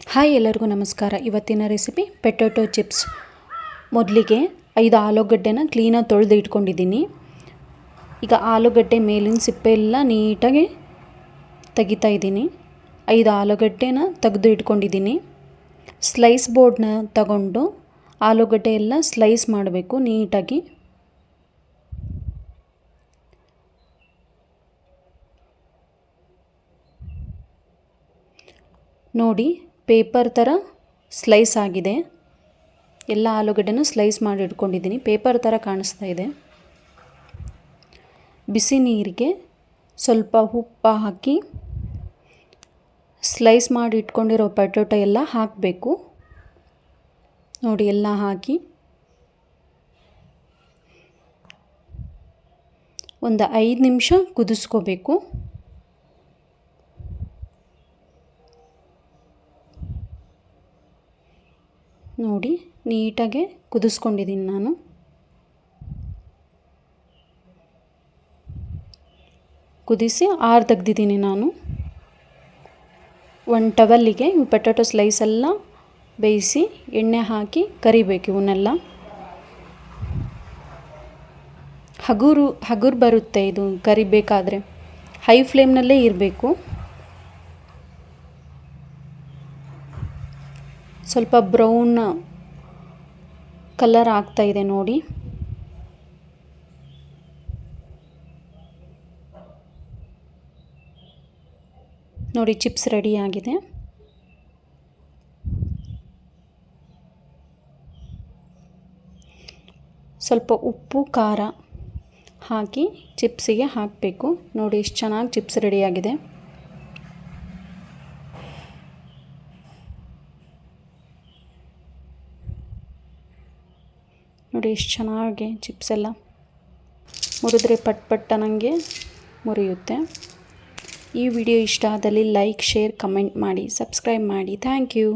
Hi ಎಲ್ಲರಿಗೂ ನಮಸ್ಕಾರ. ಇವತ್ತಿನ ರೆಸಿಪಿ ಪೊಟ್ಯಾಟೊ ಚಿಪ್ಸ್. ಮೊದಲಿಗೆ 5 ಆಲೂಗಡ್ಡೆನ ಕ್ಲೀನಾಗಿ ತೊಳೆದು ಇಟ್ಕೊಂಡಿದ್ದೀನಿ. ಈಗ ಆಲೂಗಡ್ಡೆ ಮೇಲಿನ ಸಿಪ್ಪೆ ಎಲ್ಲ ನೀಟಾಗಿ ತೆಗಿತಾ ಇದ್ದೀನಿ. 5 ಆಲೂಗಡ್ಡೆನ ತೆಗೆದು ಇಟ್ಕೊಂಡಿದ್ದೀನಿ. ಸ್ಲೈಸ್ ಬೋರ್ಡ್ನ ತಗೊಂಡು ಆಲೂಗಡ್ಡೆ ಎಲ್ಲ ಸ್ಲೈಸ್ ಮಾಡಬೇಕು ನೀಟಾಗಿ. ನೋಡಿ, ಪೇಪರ್ ಥರ ಸ್ಲೈಸ್ ಆಗಿದೆ. ಎಲ್ಲ ಆಲೂಗಡ್ಡೆನೂ ಸ್ಲೈಸ್ ಮಾಡಿ ಇಟ್ಕೊಂಡಿದ್ದೀನಿ. ಪೇಪರ್ ಥರ ಕಾಣಿಸ್ತಾ ಇದೆ. ಬಿಸಿ ನೀರಿಗೆ ಸ್ವಲ್ಪ ಉಪ್ಪು ಹಾಕಿ ಸ್ಲೈಸ್ ಮಾಡಿ ಇಟ್ಕೊಂಡಿರೋ ಪೊಟ್ಯಾಟೊ ಎಲ್ಲ ಹಾಕಬೇಕು. ನೋಡಿ, ಎಲ್ಲ ಹಾಕಿ ಒಂದು 5 ನಿಮಿಷ ಕುದಿಸ್ಕೋಬೇಕು. ನೋಡಿ, ನೀಟಾಗೆ ಕುದಿಸ್ಕೊಂಡಿದ್ದೀನಿ ನಾನು. ಕುದಿಸಿ ಆರು ತೆಗ್ದಿದ್ದೀನಿ ನಾನು. ಒಂದು ಟವಲ್ಲಿಗೆ ಪೊಟ್ಯಾಟೊ ಸ್ಲೈಸ್ ಎಲ್ಲ ಬೇಯಿಸಿ ಎಣ್ಣೆ ಹಾಕಿ ಕರಿಬೇಕು. ಇವನ್ನೆಲ್ಲ ಹಗುರು ಬರುತ್ತೆ ಇದು ಕರಿಬೇಕಾದ್ರೆ. ಹೈ ಫ್ಲೇಮ್ನಲ್ಲೇ ಇರಬೇಕು. ಸ್ವಲ್ಪ ಬ್ರೌನ್ ಕಲರ್ ಆಗ್ತಾ ಇದೆ ನೋಡಿ. ನೋಡಿ, ಚಿಪ್ಸ್ ರೆಡಿ ಆಗಿದೆ. ಸ್ವಲ್ಪ ಉಪ್ಪು ಖಾರ ಹಾಕಿ ಚಿಪ್ಸಿಗೆ ಹಾಕಬೇಕು. ನೋಡಿ, ಎಷ್ಟು ಚೆನ್ನಾಗಿ ಚಿಪ್ಸ್ ರೆಡಿಯಾಗಿದೆ. ನೋಡಿ, ಎಷ್ಟು ಚೆನ್ನಾಗಿ ಚಿಪ್ಸ್ ಎಲ್ಲ ಮುರಿದ್ರೆ ಪಟ್ ಅನ್ನಂಗೆ ಮುರಿಯುತ್ತೆ. ಈ ವಿಡಿಯೋ ಇಷ್ಟ ಆದಲ್ಲಿ ಲೈಕ್, ಶೇರ್, ಕಮೆಂಟ್ ಮಾಡಿ, ಸಬ್ಸ್ಕ್ರೈಬ್ ಮಾಡಿ. Thank you.